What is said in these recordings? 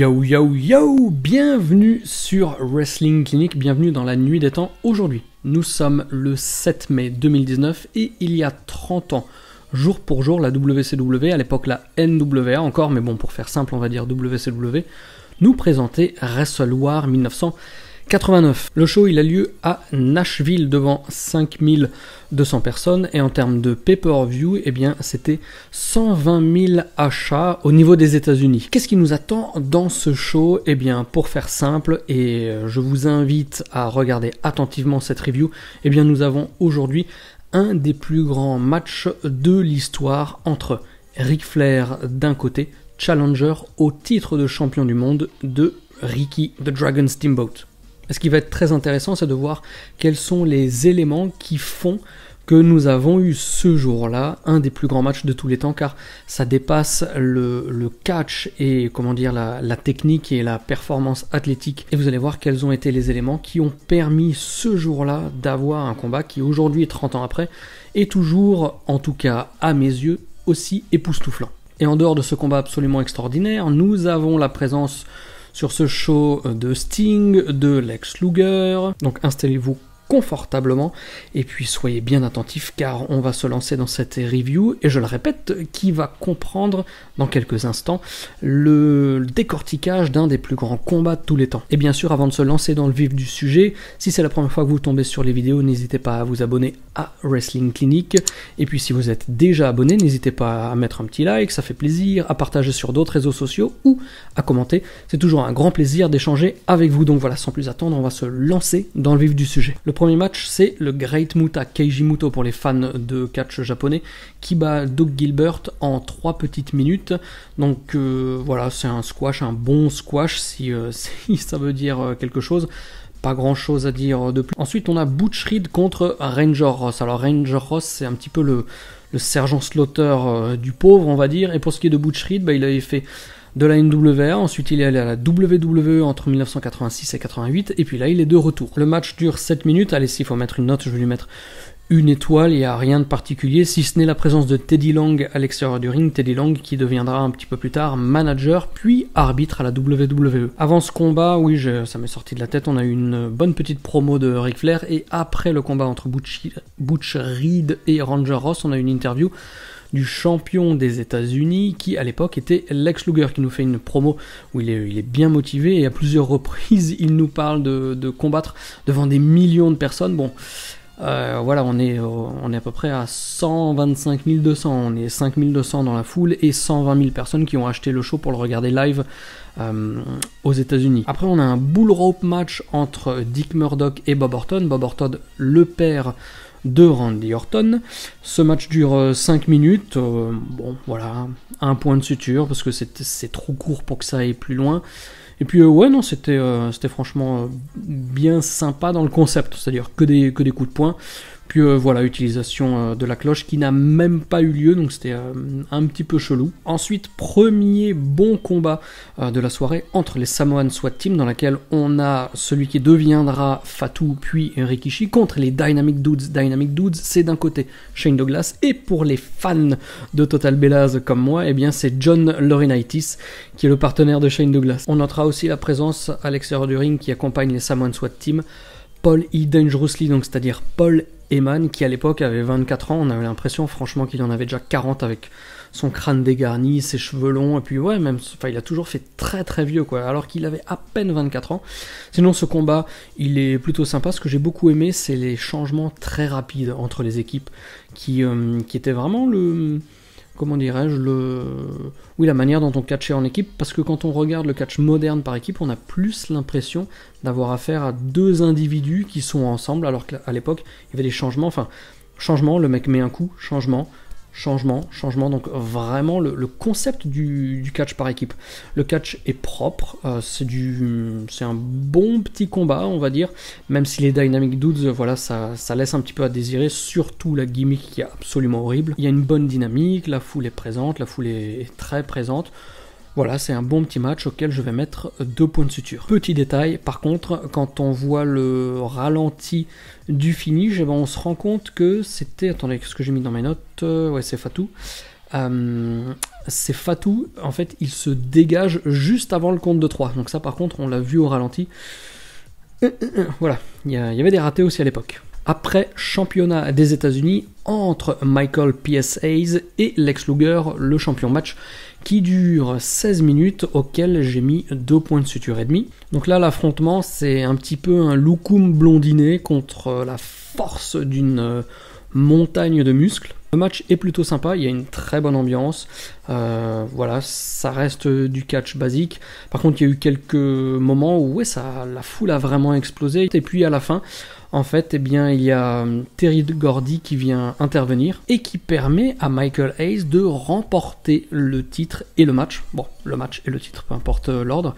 Yo yo yo, bienvenue sur Wrestling Clinic, bienvenue dans la nuit des temps. Aujourd'hui, nous sommes le 7 mai 2019 et il y a 30 ans, jour pour jour, la WCW, à l'époque la NWA encore, mais bon pour faire simple on va dire WCW, nous présentait Wrestle War 1989. Le show il a lieu à Nashville devant 5200 personnes et en termes de pay-per-view, eh bien c'était 120 000 achats au niveau des États-Unis. Qu'est-ce qui nous attend dans ce show? Eh bien pour faire simple, et je vous invite à regarder attentivement cette review, eh bien nous avons aujourd'hui un des plus grands matchs de l'histoire entre Ric Flair d'un côté, challenger au titre de champion du monde de Ricky the Dragon Steamboat. Ce qui va être très intéressant, c'est de voir quels sont les éléments qui font que nous avons eu ce jour-là un des plus grands matchs de tous les temps, car ça dépasse le catch et comment dire la technique et la performance athlétique. Et vous allez voir quels ont été les éléments qui ont permis ce jour-là d'avoir un combat qui aujourd'hui, 30 ans après, est toujours, en tout cas à mes yeux, aussi époustouflant. Et en dehors de ce combat absolument extraordinaire, nous avons la présence sur ce show de Sting, de Lex Luger, donc installez-vous confortablement et puis soyez bien attentifs car on va se lancer dans cette review et je le répète, qui va comprendre dans quelques instants le décortiquage d'un des plus grands combats de tous les temps. Et bien sûr, avant de se lancer dans le vif du sujet, si c'est la première fois que vous tombez sur les vidéos, n'hésitez pas à vous abonner à Wrestling Clinic, et puis si vous êtes déjà abonné, n'hésitez pas à mettre un petit like, ça fait plaisir, à partager sur d'autres réseaux sociaux ou à commenter, c'est toujours un grand plaisir d'échanger avec vous. Donc voilà, sans plus attendre, on va se lancer dans le vif du sujet. Le premier match, c'est le Great Muta, Keiji Muto pour les fans de catch japonais, qui bat Doug Gilbert en 3 petites minutes. Donc voilà, c'est un squash, un bon squash si ça veut dire quelque chose. Pas grand chose à dire de plus. Ensuite, on a Butch Reed contre Ranger Ross. Alors Ranger Ross, c'est un petit peu le sergent Slaughter du pauvre, on va dire. Et pour ce qui est de Butch Reed, il avait fait de la NWA, ensuite il est allé à la WWE entre 1986 et 88, et puis là il est de retour. Le match dure 7 minutes, allez, s'il faut mettre une note, je vais lui mettre une étoile, il n'y a rien de particulier, si ce n'est la présence de Teddy Long à l'extérieur du ring, Teddy Long qui deviendra un petit peu plus tard manager, puis arbitre à la WWE. Avant ce combat, oui, ça m'est sorti de la tête, on a eu une bonne petite promo de Ric Flair, et après le combat entre Butch Reed et Ranger Ross, on a eu une interview du champion des États-Unis qui à l'époque était Lex Luger, qui nous fait une promo où il est bien motivé et à plusieurs reprises il nous parle de combattre devant des millions de personnes. Bon, voilà, on est à peu près à 125 200, on est 5 200 dans la foule et 120 000 personnes qui ont acheté le show pour le regarder live aux États-Unis. Après, on a un bull rope match entre Dick Murdoch et Bob Orton. Bob Orton, le père de Randy Orton. Ce match dure 5 minutes, bon voilà, un point de suture parce que c'est trop court pour que ça aille plus loin. Et puis ouais, non, c'était franchement bien sympa dans le concept, c'est-à-dire que des coups de poing. Puis voilà, utilisation de la cloche qui n'a même pas eu lieu, donc c'était un petit peu chelou. Ensuite, premier bon combat de la soirée entre les Samoan SWAT Team, dans laquelle on a celui qui deviendra Fatu puis Rikishi contre les Dynamic Dudes. Dynamic Dudes, c'est d'un côté Shane Douglas, et pour les fans de Total Bellas comme moi, eh bien c'est John Laurinaitis qui est le partenaire de Shane Douglas. On notera aussi la présence à l'extérieur du ring qui accompagne les Samoan SWAT Team, Paul E. Dangerously, donc c'est-à-dire Paul Heyman, qui à l'époque avait 24 ans, on avait l'impression franchement qu'il en avait déjà 40 avec son crâne dégarni, ses cheveux longs, et puis ouais, même, enfin il a toujours fait très très vieux quoi, alors qu'il avait à peine 24 ans. Sinon ce combat, il est plutôt sympa, ce que j'ai beaucoup aimé, c'est les changements très rapides entre les équipes, qui étaient vraiment comment dirais-je, la manière dont on catchait en équipe, parce que quand on regarde le catch moderne par équipe, on a plus l'impression d'avoir affaire à deux individus qui sont ensemble, alors qu'à l'époque, il y avait des changements, changement, le mec met un coup, changement, donc vraiment le concept du catch par équipe. Le catch est propre, c'est un bon petit combat, on va dire, même si les Dynamic Dudes, voilà, ça laisse un petit peu à désirer, surtout la gimmick qui est absolument horrible. Il y a une bonne dynamique, la foule est présente, la foule est très présente. Voilà, c'est un bon petit match auquel je vais mettre 2 points de suture. Petit détail, par contre, quand on voit le ralenti du finish, eh ben on se rend compte que c'était... Attendez, qu'est-ce que j'ai mis dans mes notes? Ouais, c'est Fatu. c'est Fatou, en fait, il se dégage juste avant le compte de 3. Donc ça, par contre, on l'a vu au ralenti. Voilà, il y avait des ratés aussi à l'époque. Après championnat des États-Unis entre Michael P.S. Hayes et Lex Luger, le champion match qui dure 16 minutes, auquel j'ai mis 2 points de suture et demi. Donc là, l'affrontement, c'est un petit peu un loukoum blondiné contre la force d'une montagne de muscles. Le match est plutôt sympa, il y a une très bonne ambiance, voilà, ça reste du catch basique. Par contre, il y a eu quelques moments où ouais, la foule a vraiment explosé. Et puis à la fin, en fait, eh bien, il y a Terry Gordy qui vient intervenir et qui permet à Michael Hayes de remporter le titre et le match. Bon, le match et le titre, peu importe l'ordre.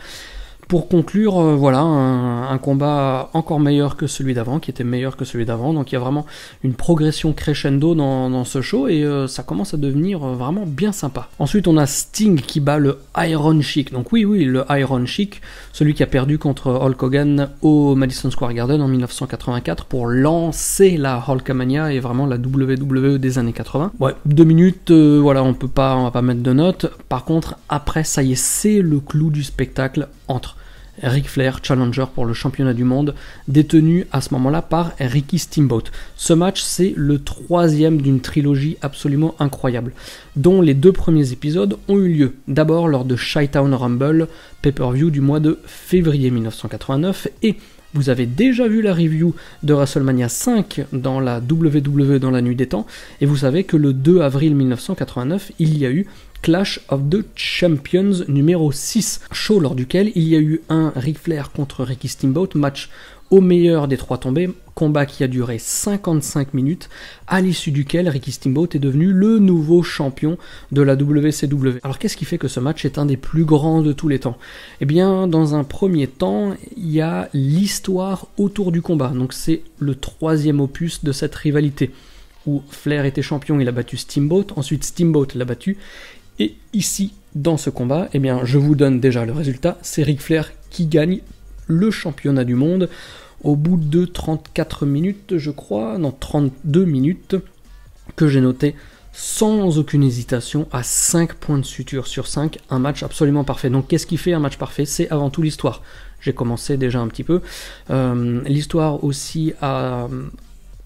Pour conclure, voilà, un combat encore meilleur que celui d'avant, qui était meilleur que celui d'avant. Donc il y a vraiment une progression crescendo dans ce show et ça commence à devenir vraiment bien sympa. Ensuite, on a Sting qui bat le Iron Sheik. Donc oui, le Iron Sheik, celui qui a perdu contre Hulk Hogan au Madison Square Garden en 1984 pour lancer la Hulkamania et vraiment la WWE des années 80. Ouais, 2 minutes, voilà, on va pas mettre de notes. Par contre, après, ça y est, c'est le clou du spectacle entre Ric Flair, challenger pour le championnat du monde, détenu à ce moment-là par Ricky Steamboat. Ce match, c'est le 3e d'une trilogie absolument incroyable, dont les 2 premiers épisodes ont eu lieu d'abord lors de Chi-Town Rumble, pay-per-view du mois de février 1989, et vous avez déjà vu la review de WrestleMania 5 dans la WWE dans la nuit des temps, et vous savez que le 2 avril 1989, il y a eu Clash of the Champions numéro 6, show lors duquel il y a eu un Ric Flair contre Ricky Steamboat, match au meilleur des 3 tombés, combat qui a duré 55 minutes, à l'issue duquel Ricky Steamboat est devenu le nouveau champion de la WCW. Alors qu'est-ce qui fait que ce match est un des plus grands de tous les temps? Eh bien, dans un premier temps, il y a l'histoire autour du combat, donc c'est le 3e opus de cette rivalité, où Flair était champion, il a battu Steamboat, ensuite Steamboat l'a battu, et ici, dans ce combat, eh bien, je vous donne déjà le résultat, c'est Ric Flair qui gagne le championnat du monde au bout de 34 minutes, je crois, non, 32 minutes, que j'ai noté sans aucune hésitation à 5 points de suture sur 5, un match absolument parfait. Donc qu'est-ce qui fait un match parfait? C'est avant tout l'histoire. J'ai commencé déjà un petit peu. L'histoire aussi a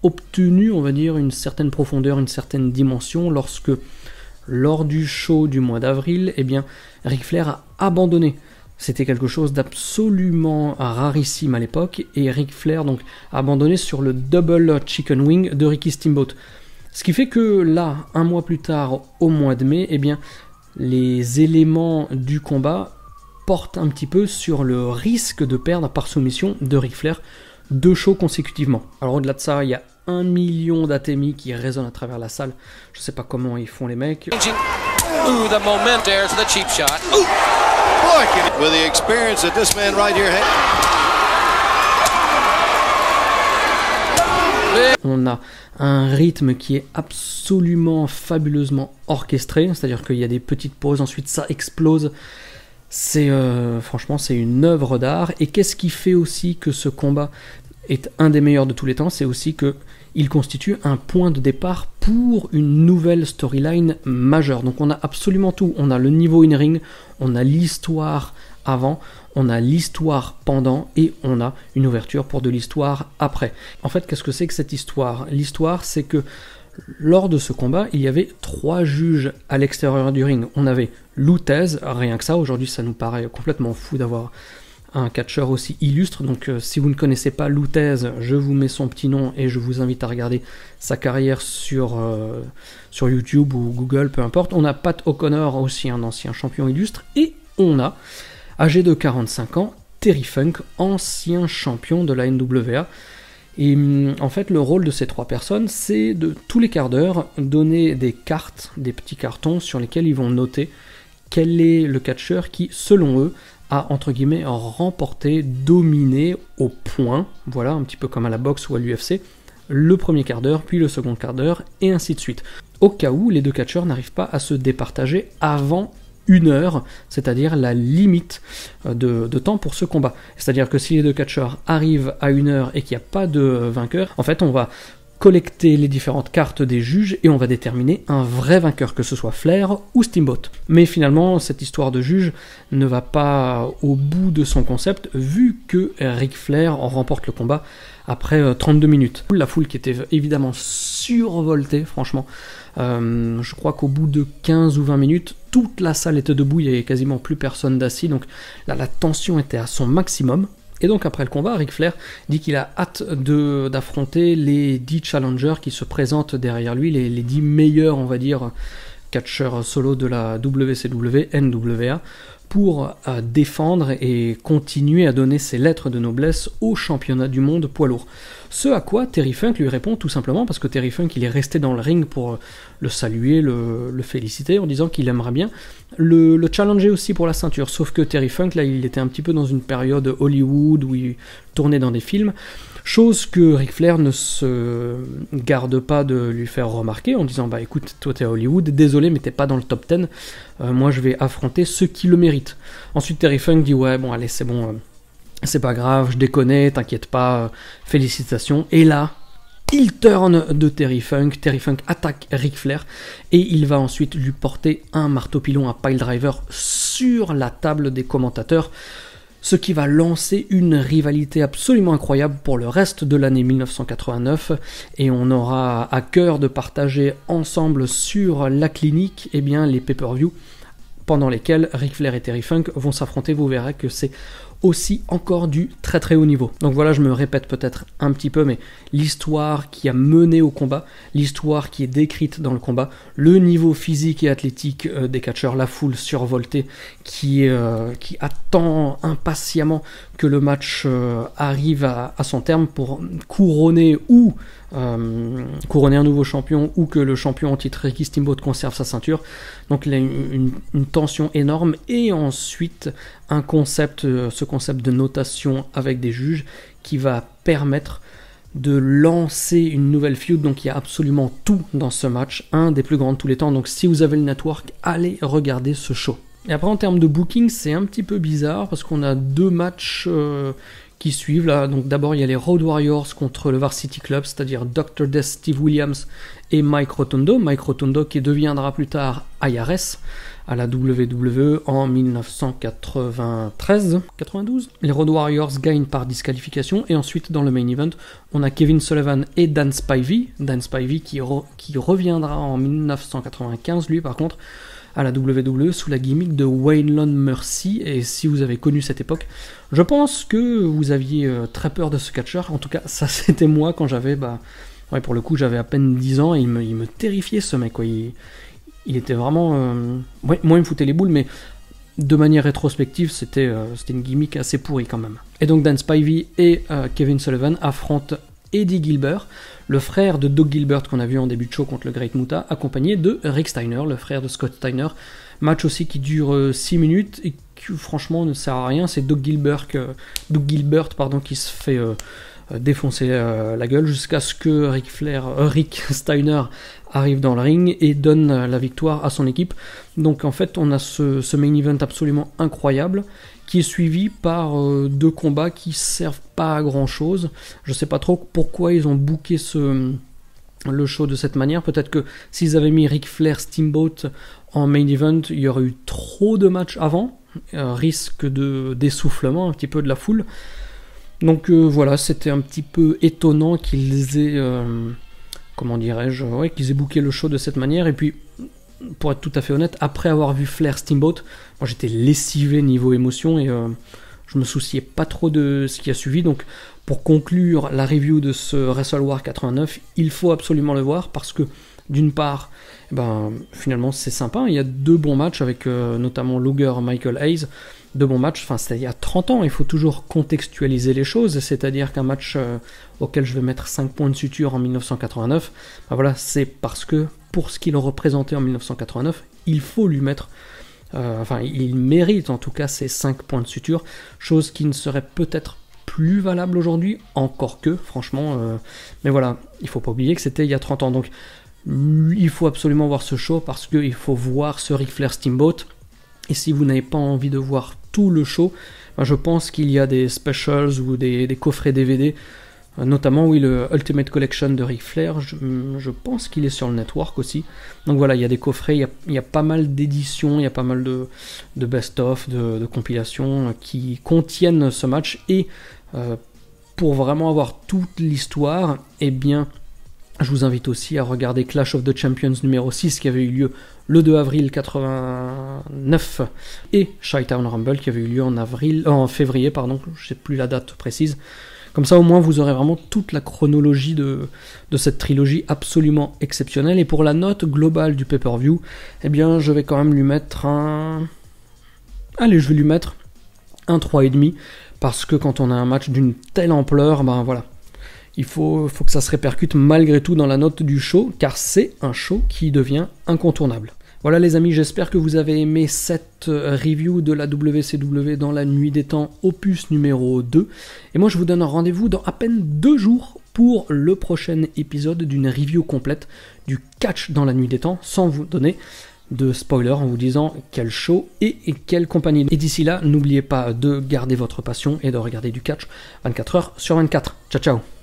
obtenu, on va dire, une certaine profondeur, une certaine dimension lorsque, lors du show du mois d'avril, eh bien, Ric Flair a abandonné. C'était quelque chose d'absolument rarissime à l'époque, et Ric Flair donc a abandonné sur le double chicken wing de Ricky Steamboat. Ce qui fait que là, un mois plus tard, au mois de mai, eh bien, les éléments du combat portent un petit peu sur le risque de perdre par soumission de Ric Flair 2 shows consécutivement. Alors au-delà de ça, il y a 1 million d'ATMI qui résonnent à travers la salle. Je sais pas comment ils font les mecs. Ooh, the moment there to the cheap shot. Ooh. Boy, with the experience that this man right here had. On a un rythme qui est absolument fabuleusement orchestré, c'est-à-dire qu'il y a des petites pauses, ensuite ça explose. C'est franchement, c'est une œuvre d'art. Et qu'est-ce qui fait aussi que ce combat est un des meilleurs de tous les temps? C'est aussi que il constitue un point de départ pour une nouvelle storyline majeure. Donc on a absolument tout. On a le niveau in-ring, on a l'histoire avant, on a l'histoire pendant, et on a une ouverture pour de l'histoire après. En fait, qu'est-ce que c'est que cette histoire? L'histoire, c'est que lors de ce combat, il y avait 3 juges à l'extérieur du ring. On avait Lou Thesz, rien que ça. Aujourd'hui, ça nous paraît complètement fou d'avoir un catcheur aussi illustre. Donc si vous ne connaissez pas Lou Thesz, je vous mets son petit nom et je vous invite à regarder sa carrière sur YouTube ou Google, peu importe. On a Pat O'Connor, aussi un ancien champion illustre, et on a, âgé de 45 ans, Terry Funk, ancien champion de la NWA. Et en fait, le rôle de ces 3 personnes, c'est de tous les quarts d'heure donner des cartes, des petits cartons sur lesquels ils vont noter quel est le catcheur qui, selon eux, a, entre guillemets, remporté, dominé au point, voilà, un petit peu comme à la boxe ou à l'UFC, le premier quart d'heure, puis le second quart d'heure, et ainsi de suite. Au cas où les 2 catcheurs n'arrivent pas à se départager avant 1 heure, c'est-à-dire la limite de temps pour ce combat. C'est-à-dire que si les 2 catcheurs arrivent à 1 heure et qu'il n'y a pas de vainqueur, en fait on va collecter les différentes cartes des juges et on va déterminer un vrai vainqueur, que ce soit Flair ou Steamboat. Mais finalement, cette histoire de juge ne va pas au bout de son concept, vu que Ric Flair en remporte le combat après 32 minutes. La foule qui était évidemment survoltée, franchement. Je crois qu'au bout de 15 ou 20 minutes, toute la salle était debout, il n'y avait quasiment plus personne d'assis, donc là, la tension était à son maximum. Et donc après le combat, Ric Flair dit qu'il a hâte d'affronter les 10 challengers qui se présentent derrière lui, les 10 meilleurs, on va dire, catcheurs solo de la WCW, NWA, pour défendre et continuer à donner ses lettres de noblesse au championnat du monde poids lourd. Ce à quoi Terry Funk lui répond tout simplement parce que Terry Funk il est resté dans le ring pour le saluer, le féliciter en disant qu'il aimerait bien le challenger aussi pour la ceinture, sauf que Terry Funk là il était un petit peu dans une période Hollywood où il tournait dans des films, chose que Ric Flair ne se garde pas de lui faire remarquer en disant bah écoute toi t'es à Hollywood, désolé mais t'es pas dans le top 10, moi je vais affronter ceux qui le méritent. Ensuite Terry Funk dit ouais bon allez c'est bon, c'est pas grave, je déconne, t'inquiète pas, félicitations. Et là, il turn de Terry Funk attaque Ric Flair et il va ensuite lui porter un marteau-pilon à piledriver sur la table des commentateurs, ce qui va lancer une rivalité absolument incroyable pour le reste de l'année 1989 et on aura à cœur de partager ensemble sur la clinique les pay-per-view pendant lesquels Ric Flair et Terry Funk vont s'affronter. Vous verrez que c'est aussi encore du très très haut niveau. Donc voilà, je me répète peut-être un petit peu, mais l'histoire qui a mené au combat, l'histoire qui est décrite dans le combat, le niveau physique et athlétique des catcheurs, la foule survoltée qui attend impatiemment que le match arrive à son terme pour couronner un nouveau champion ou que le champion en titre Ricky Steamboat conserve sa ceinture. Donc il y a une tension énorme et ensuite ce concept de notation avec des juges qui va permettre de lancer une nouvelle feud. Donc il y a absolument tout dans ce match, un des plus grands de tous les temps. Donc si vous avez le network, allez regarder ce show. Et après en termes de booking, c'est un petit peu bizarre parce qu'on a deux matchs qui suivent là. Donc d'abord il y a les Road Warriors contre le Varsity Club, c'est-à-dire Dr. Death, Steve Williams et Mike Rotundo qui deviendra plus tard IRS à la WWE en 1992. Les Road Warriors gagnent par disqualification et ensuite dans le main event on a Kevin Sullivan et Dan Spivey qui reviendra en 1995 lui par contre à la WWE sous la gimmick de Waylon Mercy. Et si vous avez connu cette époque, je pense que vous aviez très peur de ce catcheur. En tout cas, ça c'était moi quand j'avais, pour le coup, j'avais à peine 10 ans et il me terrifiait ce mec. Quoi. Il était vraiment... moi, il me foutait les boules, mais de manière rétrospective, c'était une gimmick assez pourrie quand même. Et donc Dan Spivey et Kevin Sullivan affrontent Eddie Gilbert, le frère de Doug Gilbert qu'on a vu en début de show contre le Great Muta, accompagné de Rick Steiner, le frère de Scott Steiner. Match aussi qui dure 6 minutes et qui franchement ne sert à rien. C'est Doug Gilbert qui se fait défoncer la gueule jusqu'à ce que Rick Steiner arrive dans le ring et donne la victoire à son équipe. Donc en fait on a ce main event absolument incroyable qui est suivi par deux combats qui servent pas à grand chose. Je sais pas trop pourquoi ils ont booké le show de cette manière. Peut-être que s'ils avaient mis Ric Flair Steamboat en main event, il y aurait eu trop de matchs avant, risque d'essoufflement un petit peu de la foule. Donc voilà, c'était un petit peu étonnant qu'ils aient qu'ils aient booké le show de cette manière. Et puis pour être tout à fait honnête, après avoir vu Flair Steamboat, moi j'étais lessivé niveau émotion et je me souciais pas trop de ce qui a suivi. Donc pour conclure la review de ce Wrestle War 89, il faut absolument le voir parce que d'une part, finalement c'est sympa, il y a deux bons matchs avec notamment Luger, Michael Hayes, deux bons matchs, c'était il y a 30 ans, il faut toujours contextualiser les choses, c'est-à-dire qu'un match auquel je vais mettre 5 points de suture en 1989, c'est parce que pour ce qu'il représentait en 1989, il faut lui mettre, il mérite en tout cas ces 5 points de suture, chose qui ne serait peut-être plus valable aujourd'hui, encore que, franchement, mais voilà, il faut pas oublier que c'était il y a 30 ans, donc il faut absolument voir ce show parce qu'il faut voir ce Ric Flair Steamboat. Et si vous n'avez pas envie de voir tout le show, je pense qu'il y a des specials ou des coffrets DVD Notamment, oui, le Ultimate Collection de Ric Flair, je pense qu'il est sur le network aussi. Donc voilà, il y a des coffrets, il y a pas mal d'éditions, il y a pas mal de best-of, de compilations qui contiennent ce match. Et pour vraiment avoir toute l'histoire, eh bien, je vous invite aussi à regarder Clash of the Champions numéro 6 qui avait eu lieu le 2 avril 89 et Chi-Town Rumble qui avait eu lieu en février, je sais plus la date précise. Comme ça, au moins, vous aurez vraiment toute la chronologie de cette trilogie absolument exceptionnelle. Et pour la note globale du pay-per-view, eh bien, je vais quand même lui mettre un 3,5, parce que quand on a un match d'une telle ampleur, ben voilà, il faut que ça se répercute malgré tout dans la note du show, car c'est un show qui devient incontournable. Voilà les amis, j'espère que vous avez aimé cette review de la WCW dans la nuit des temps, opus numéro 2. Et moi je vous donne un rendez-vous dans à peine 2 jours pour le prochain épisode d'une review complète du catch dans la nuit des temps, sans vous donner de spoiler, en vous disant quel show et quelle compagnie. Et d'ici là, n'oubliez pas de garder votre passion et de regarder du catch 24 heures sur 24. Ciao ciao.